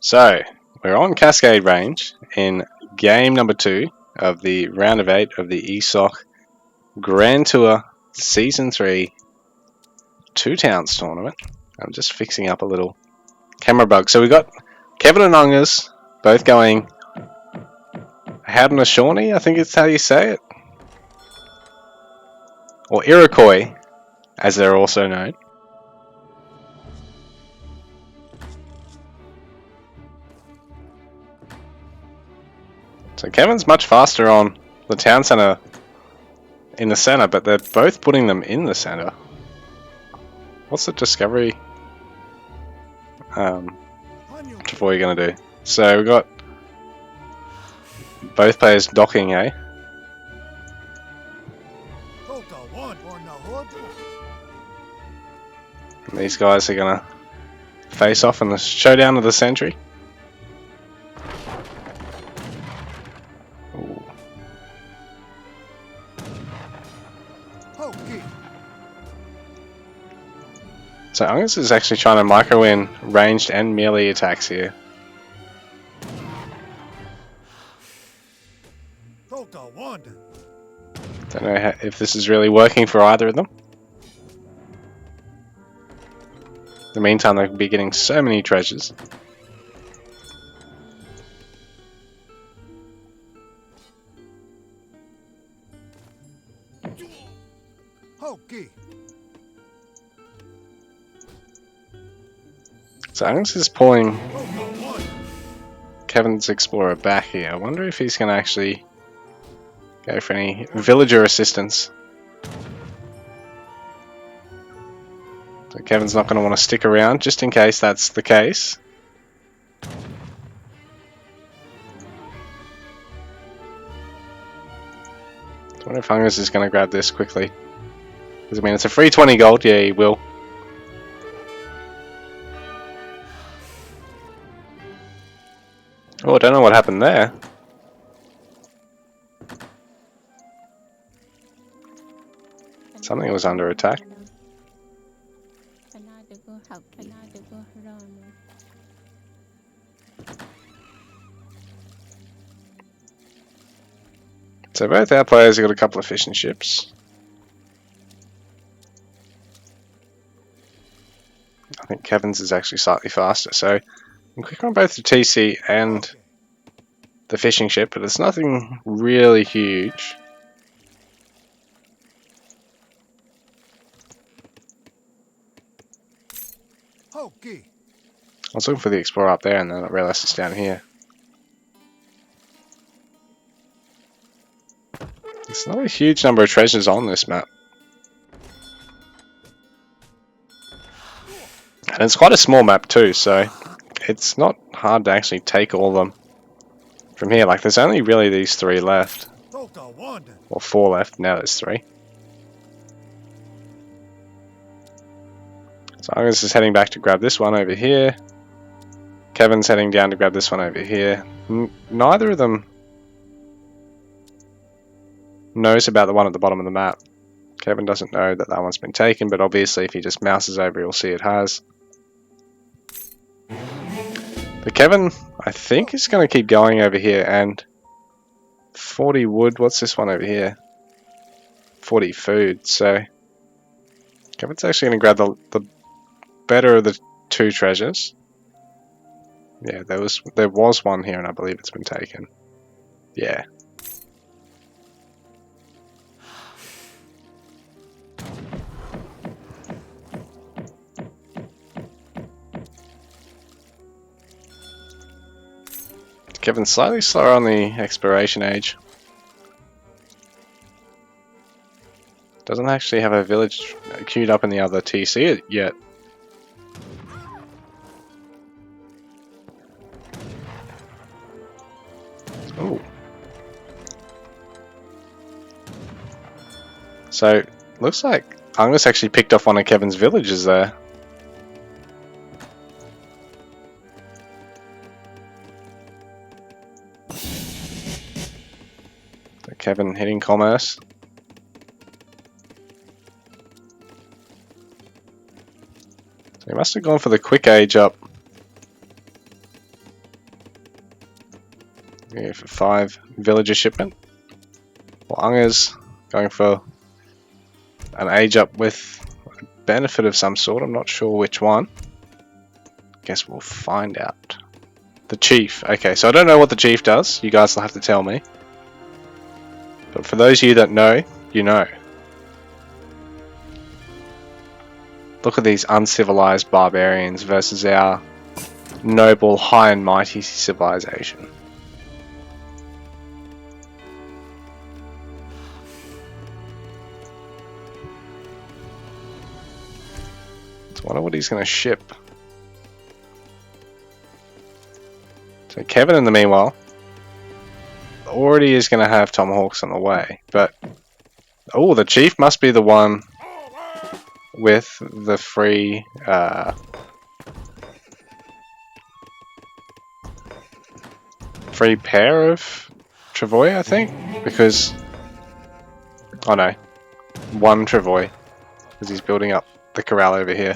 So, we're on Cascade Range in game number 2 of the round of 8 of the ESOC Grand Tour Season 3 Two Towns tournament. I'm just fixing up a little camera bug. So we got Kevin and Ungurs both going Haudenosaunee, I think it's how you say it. Or Iroquois, as they're also known. So Kevin's much faster on the town centre in the centre, but they're both putting them in the centre. What's the discovery before you're going to do? So we've got both players docking, eh? And these guys are going to face off in the showdown of the century. Ooh. So Ungurs is actually trying to micro in ranged and melee attacks here. Don't know if this is really working for either of them. In the meantime, they could be getting so many treasures. So Ungurs is pulling Kevin's Explorer back here. I wonder if he's going to actually go for any villager assistance. So Kevin's not going to want to stick around, just in case that's the case. I wonder if Ungurs is going to grab this quickly. Because I mean, it's a free 20 gold. Yeah, he will. Oh, I don't know what happened there. Something was under attack. So both our players have got a couple of fishing ships. I think Kevin's is actually slightly faster, so I'm quick on both the TC and the fishing ship, but it's nothing really huge. I was looking for the Explorer up there and then I realised it's down here. There's not a huge number of treasures on this map. And it's quite a small map too, so it's not hard to actually take all of them from here. Like, there's only really these 3 left. Or 4 left, now there's 3. So Ungurs is heading back to grab this one over here. Kevin's heading down to grab this one over here. Neither of them knows about the one at the bottom of the map. Kevin doesn't know that that one's been taken, but obviously if he just mouses over, he'll see it has. But Kevin, I think, is going to keep going over here, and 40 wood, what's this one over here? 40 food, so Kevin's actually going to grab the better of the 2 treasures. Yeah, there was one here, and I believe it's been taken. Yeah. Kevin's slightly slower on the exploration age. Doesn't actually have a village queued up in the other TC yet. Ooh. So, looks like Ungurs actually picked off one of Kevin's villages there. Kevin hitting commerce. So he must have gone for the quick age up. Here for 5 villager shipment. Well, Ungurs going for an age up with a benefit of some sort. I'm not sure which one. Guess we'll find out. The chief. Okay, so I don't know what the chief does. You guys will have to tell me. But for those of you that know, you know. Look at these uncivilized barbarians versus our noble, high and mighty civilization. So I wonder what he's going to ship. So Kevin, in the meanwhile, already is going to have tomahawks on the way. But, oh, the chief must be the one with the free free pair of travois, I think, because oh no, 1 travois, because he's building up the corral over here.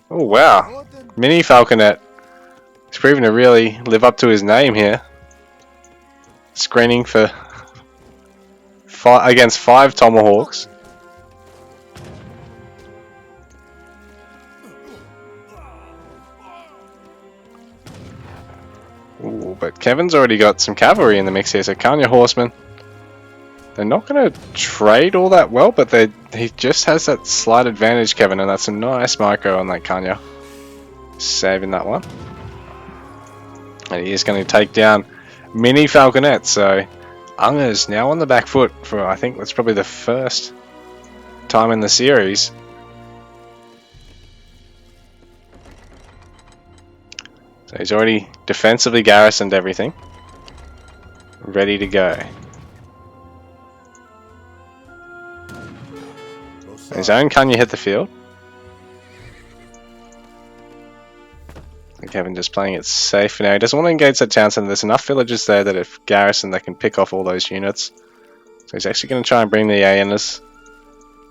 Oh wow, mini falconet. He's proven to really live up to his name here. Screening for against 5 tomahawks. Ooh, but Kevin's already got some cavalry in the mix here, so Kanya horsemen. They're not going to trade all that well, but he just has that slight advantage, Kevin, and that's a nice micro on that Kanya. Saving that one. And he is going to take down Mini Falconet, so Ungurs now on the back foot for, I think that's probably the first time in the series. So he's already defensively garrisoned everything. Ready to go. His own Kanya hit the field. And Kevin just playing it safe for now. He doesn't want to engage that town center. There's enough villagers there that if garrison, they can pick off all those units. So he's actually going to try and bring the Aenas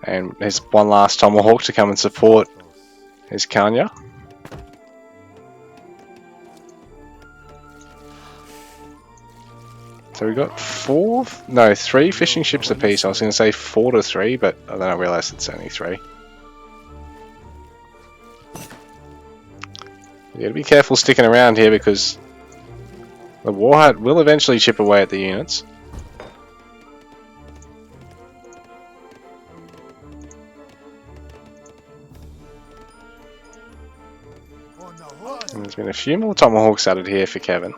and his one last tomahawk to come and support his Kanya. So we got 3 fishing ships apiece. I was going to say 4 to 3, but then I realised it's only 3. You got to be careful sticking around here because the Warhat will eventually chip away at the units. And there's been a few more tomahawks added here for Kevin.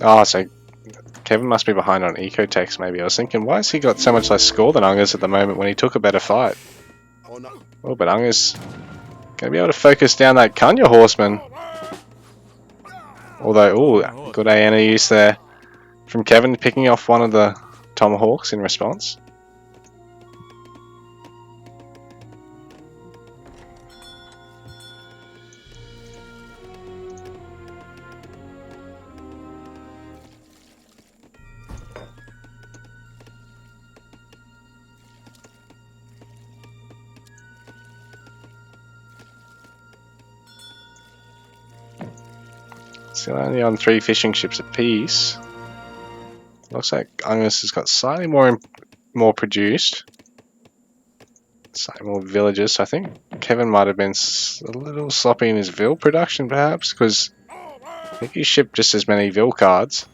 Oh, so Kevin must be behind on ecotext maybe. I was thinking, why has he got so much less score than Ungurs at the moment when he took a better fight? Oh, but Ungurs going to be able to focus down that Kanya horseman. Although, oh, good Aena use there from Kevin, picking off one of the tomahawks in response. Still only on 3 fishing ships apiece. Looks like Ungurs has got slightly more produced. Slightly more villagers. So I think Kevin might have been a little sloppy in his Vil production perhaps, because I think he shipped just as many Vil cards.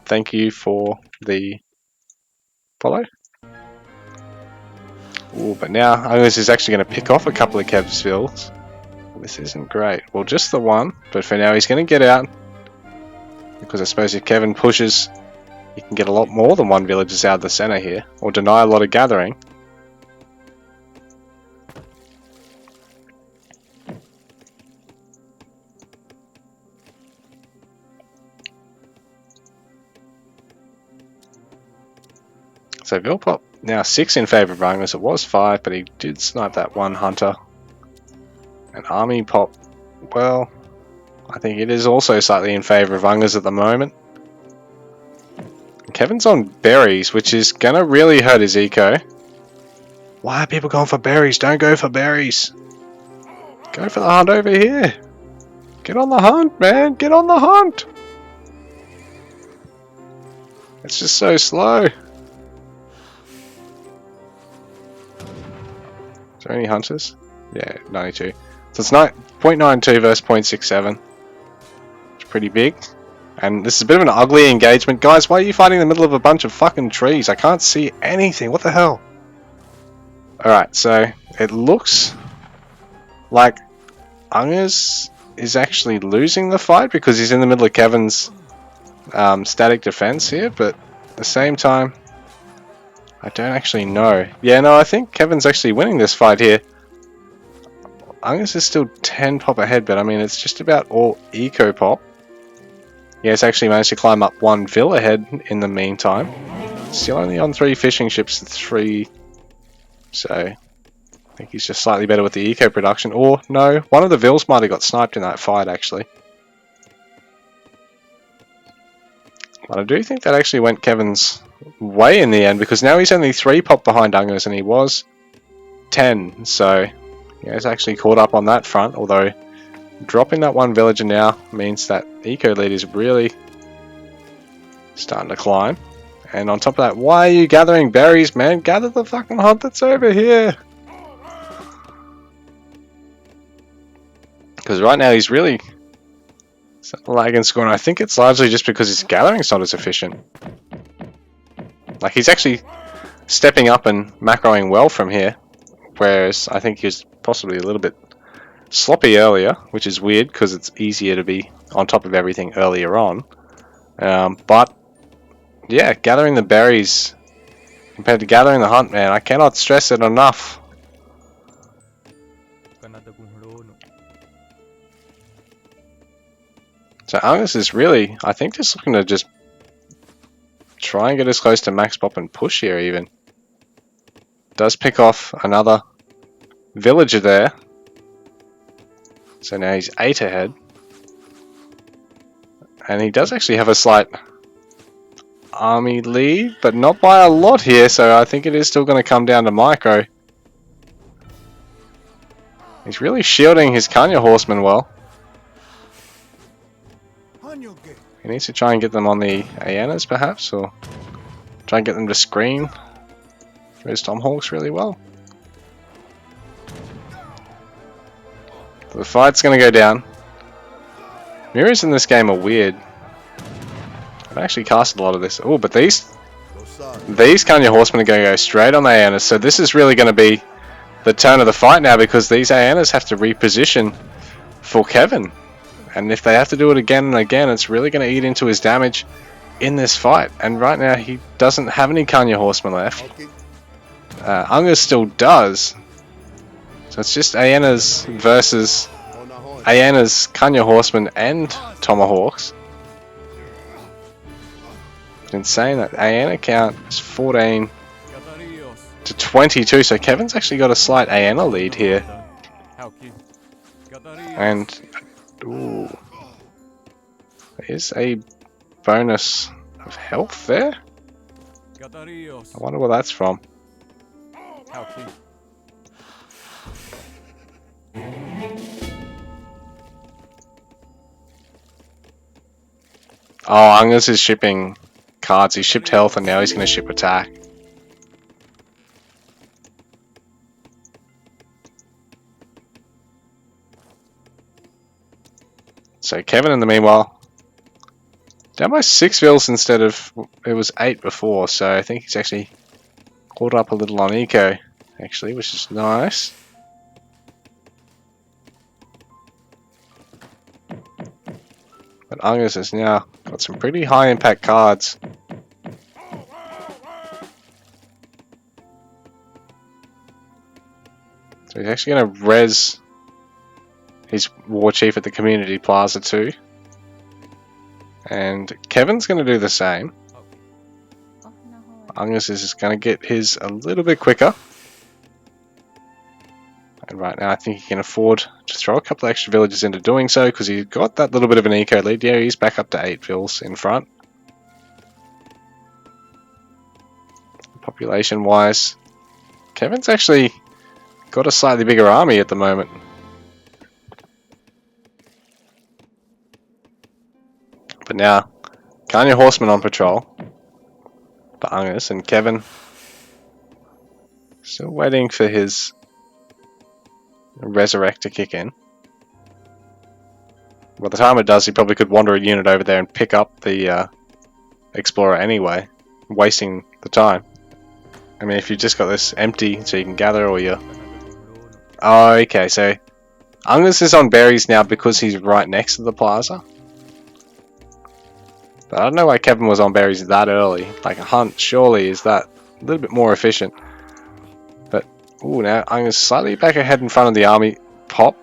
Thank you for the follow. Ooh, but now Ungurs is actually going to pick off a couple of Kev's Vils. This isn't great. Well, just the one, but for now he's going to get out. Because I suppose if Kevin pushes, he can get a lot more than 1 villagers out of the center here, or deny a lot of gathering. So Vilpop now 6 in favour of Ungurs. It was 5, but he did snipe that 1 hunter. And Army Pop, well, I think it is also slightly in favour of Ungurs at the moment. Kevin's on berries, which is gonna really hurt his eco. Why are people going for berries? Don't go for berries. Go for the hunt over here. Get on the hunt, man. Get on the hunt. It's just so slow. Is there any hunters? Yeah, 92. So it's 0.92 versus 0.67. It's pretty big. And this is a bit of an ugly engagement. Guys, why are you fighting in the middle of a bunch of fucking trees? I can't see anything. What the hell? Alright, so it looks like Ungurs is actually losing the fight because he's in the middle of Kevin's static defense here, but at the same time, I don't actually know. Yeah, no, I think Kevin's actually winning this fight here. Ungurs is still 10 pop ahead, but I mean, it's just about all eco pop. He has actually managed to climb up 1 Vil ahead in the meantime. Still only on 3 fishing ships, 3. So, I think he's just slightly better with the eco production. Or, no, one of the Vils might have got sniped in that fight, actually. But I do think that actually went Kevin's way in the end, because now he's only 3 pop behind Ungurs, and he was 10. So, yeah, he's actually caught up on that front, although dropping that 1 villager now means that eco lead is really starting to climb. And on top of that, why are you gathering berries, man? Gather the fucking hunt that's over here. Because right now he's really lagging score, and I think it's largely just because his gathering's not as efficient. Like, he's actually stepping up and macroing well from here, whereas I think he was possibly a little bit sloppy earlier, which is weird because it's easier to be on top of everything earlier on. But yeah, gathering the berries compared to gathering the hunt, man, I cannot stress it enough. So Ungurs is really, I think, just looking to just try and get as close to max pop and push here even. Does pick off another villager there. So now he's 8 ahead. And he does actually have a slight army lead, but not by a lot here, so I think it is still going to come down to micro. He's really shielding his Kanya horsemen well. He needs to try and get them on the Hyenas perhaps, or try and get them to screen for his Tomahawks really well. The fight's going to go down. Mirrors in this game are weird. I've actually casted a lot of this. Oh, but these Kanya horsemen are going to go straight on the Hyenas, so this is really going to be the turn of the fight now, because these Hyenas have to reposition for Kevin. And if they have to do it again and again, it's really going to eat into his damage in this fight. And right now, he doesn't have any Kanya horsemen left. Ungurs still does. So it's just Hyenas versus Hyenas, Kanya horsemen, and Tomahawks. It's insane that Hyena count is 14 to 22. So Kevin's actually got a slight Hyena lead here. And ooh, there's a bonus of health there. I wonder where that's from. Oh, Ungurs is shipping cards. He shipped health and now he's going to ship attack. So Kevin in the meanwhile, down by 6 Vils instead of, it was 8 before, so I think he's actually caught up a little on eco, actually, which is nice. But Ungurs has now got some pretty high impact cards. So he's actually going to res his war chief at the community plaza too. And Kevin's going to do the same. Ungurs is just going to get his a little bit quicker. And right now I think he can afford to throw a couple of extra villages into doing so, because he's got that little bit of an eco lead. Yeah, he's back up to 8 Vils in front. population wise. Kevin's actually got a slightly bigger army at the moment. But now, Kanya Horseman on patrol for Ungurs, and Kevin still waiting for his Resurrect to kick in. By the time it does, he probably could wander a unit over there and pick up the Explorer anyway, wasting the time. I mean, if you just got this empty so you can gather all your... Oh, okay, so Ungurs is on berries now because he's right next to the plaza. But I don't know why Kevin was on berries that early. Like a hunt, surely, is that a little bit more efficient. But, ooh, now Ungurs slightly back ahead in front of the army pop.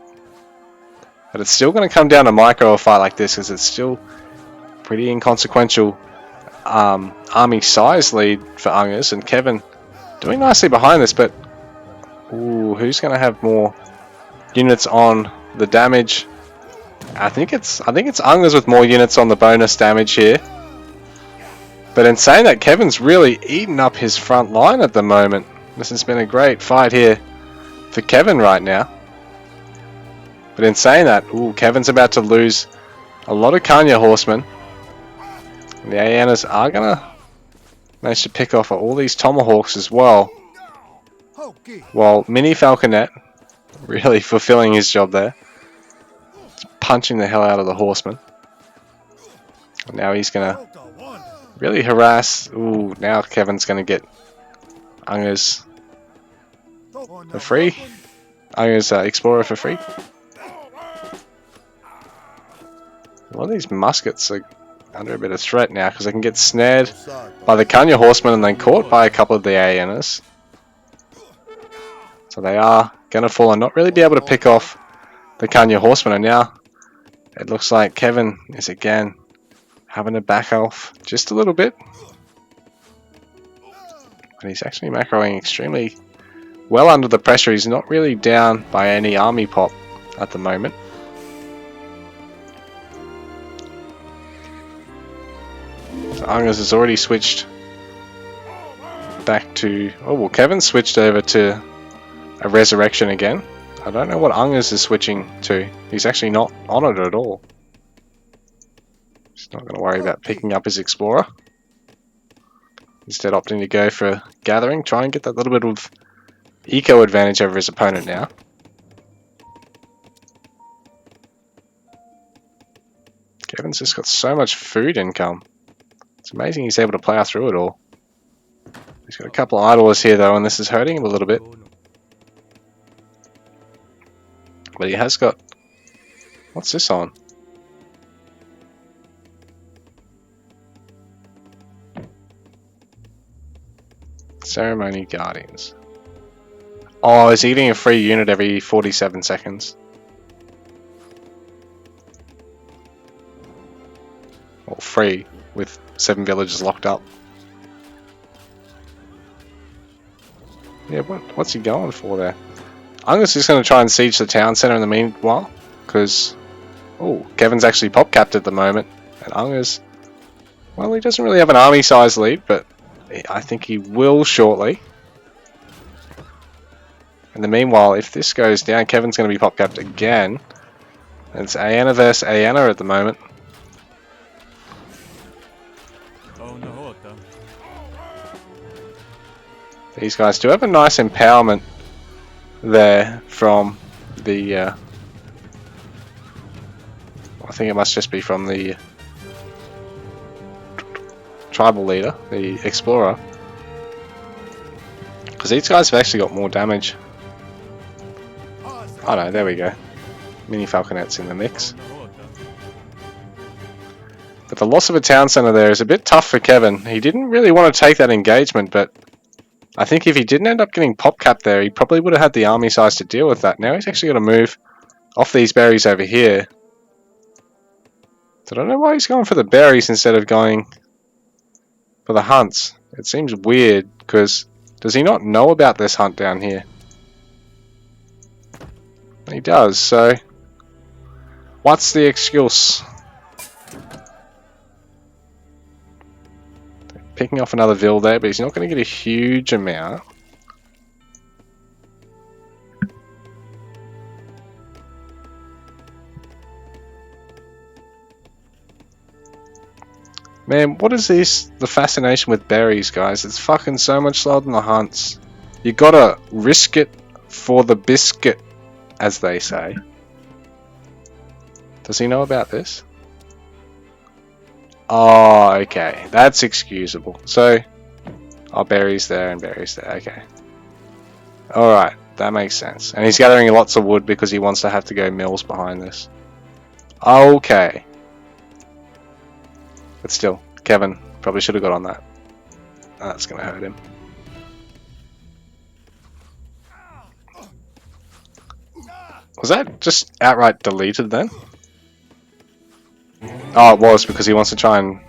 But it's still going to come down to micro a fight like this because it's still pretty inconsequential army size lead for Ungurs, and Kevin doing nicely behind this. But ooh, who's going to have more units on the damage? I think it's Ungurs with more units on the bonus damage here. But in saying that, Kevin's really eaten up his front line at the moment. This has been a great fight here for Kevin right now. But in saying that, ooh, Kevin's about to lose a lot of Kanya horsemen. And the Hyenas are going to manage to pick off all these Tomahawks as well. While Mini Falconet really fulfilling his job there. Just punching the hell out of the horsemen. And now he's going to really harass. Ooh, now Kevin's going to get Ungurs for free. Ungurs Explorer for free. A lot of these muskets are under a bit of threat now because they can get snared by the Kanya horsemen and then caught by a couple of the Hyenas. So they are going to fall and not really be able to pick off the Kanya horsemen. And now it looks like Kevin is again having to back off just a little bit. But he's actually macroing extremely well under the pressure. He's not really down by any army pop at the moment. So Ungurs has already switched back to... Oh, well, Kevin switched over to a Resurrection again. I don't know what Ungurs is switching to. He's actually not on it at all. He's not going to worry about picking up his Explorer. Instead opting to go for Gathering. Try and get that little bit of eco advantage over his opponent now. Kevin's just got so much food income. It's amazing he's able to plow through it all. He's got a couple of idlers here though, and this is hurting him a little bit. But he has got... What's this on? Ceremony Guardians. Oh, he's getting a free unit every 47 seconds. Or free, with 7 villages locked up. Yeah, what's he going for there? I'm just going to try and siege the town centre in the meanwhile, because oh, Kevin's actually pop capped at the moment, and Ungurs, well, he doesn't really have an army size lead, but I think he will shortly. In the meanwhile, if this goes down, Kevin's going to be pop capped again. And it's Hyena versus Hyena at the moment. These guys do have a nice empowerment there from the I think it must just be from the tribal leader, the explorer, because these guys have actually got more damage. Oh no, there we go. Mini Falconet's in the mix. But the loss of a town centre there is a bit tough for Kevin. He didn't really want to take that engagement, but I think if he didn't end up getting pop capped there, he probably would have had the army size to deal with that. Now he's actually got to move off these berries over here. So I don't know why he's going for the berries instead of going for the hunts. It seems weird, because does he not know about this hunt down here? He does, so what's the excuse? picking off another Vil there, but he's not going to get a huge amount. Man, what is this? The fascination with berries, guys. It's fucking so much slower than the hunts. You gotta risk it for the biscuit, as they say. Does he know about this? Oh, okay. That's excusable. So, oh, berries there and berries there. Okay. Alright, that makes sense. And he's gathering lots of wood because he wants to have to go mills behind this. Okay. But still, Kevin probably should have got on that. That's going to hurt him. Was that just outright deleted then? Oh, it was because he wants to try and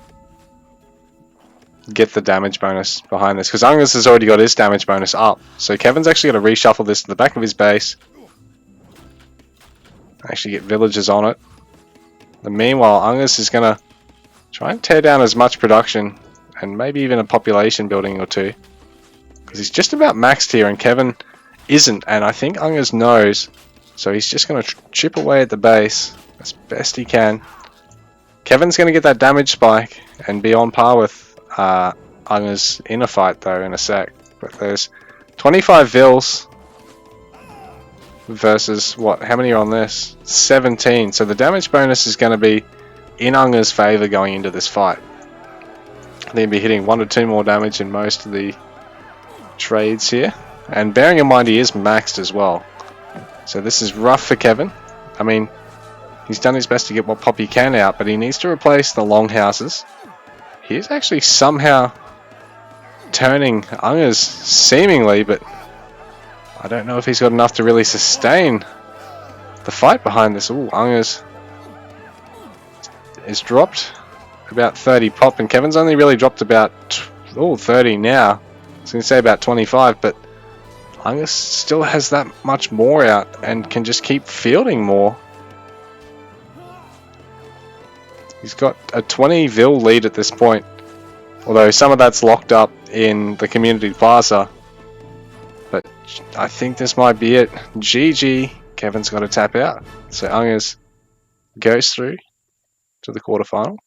get the damage bonus behind this. Because Ungurs has already got his damage bonus up. So Kevin's actually got to reshuffle this to the back of his base. Actually get villagers on it. And meanwhile, Ungurs is going to try and tear down as much production. And maybe even a population building or two. Because he's just about maxed here and Kevin isn't. And I think Ungurs knows. So he's just going to chip away at the base as best he can. Kevin's going to get that damage spike and be on par with Ungurs in a fight though in a sec. But there's 25 Vils versus what? How many are on this? 17. So the damage bonus is going to be in Ungurs' favour going into this fight. They'll be hitting 1 or 2 more damage in most of the trades here. And bearing in mind he is maxed as well. So this is rough for Kevin. I mean, he's done his best to get what pop he can out, but he needs to replace the longhouses. He's actually somehow turning Ungurs seemingly, but I don't know if he's got enough to really sustain the fight behind this. Ooh, Ungurs is dropped about 30 pop, and Kevin's only really dropped about 30 now. I was going to say about 25, but Ungurs still has that much more out and can just keep fielding more. He's got a 20 Vil lead at this point, although some of that's locked up in the community plaza. But I think this might be it. GG, Kevin's got to tap out. So Ungurs goes through to the quarterfinal.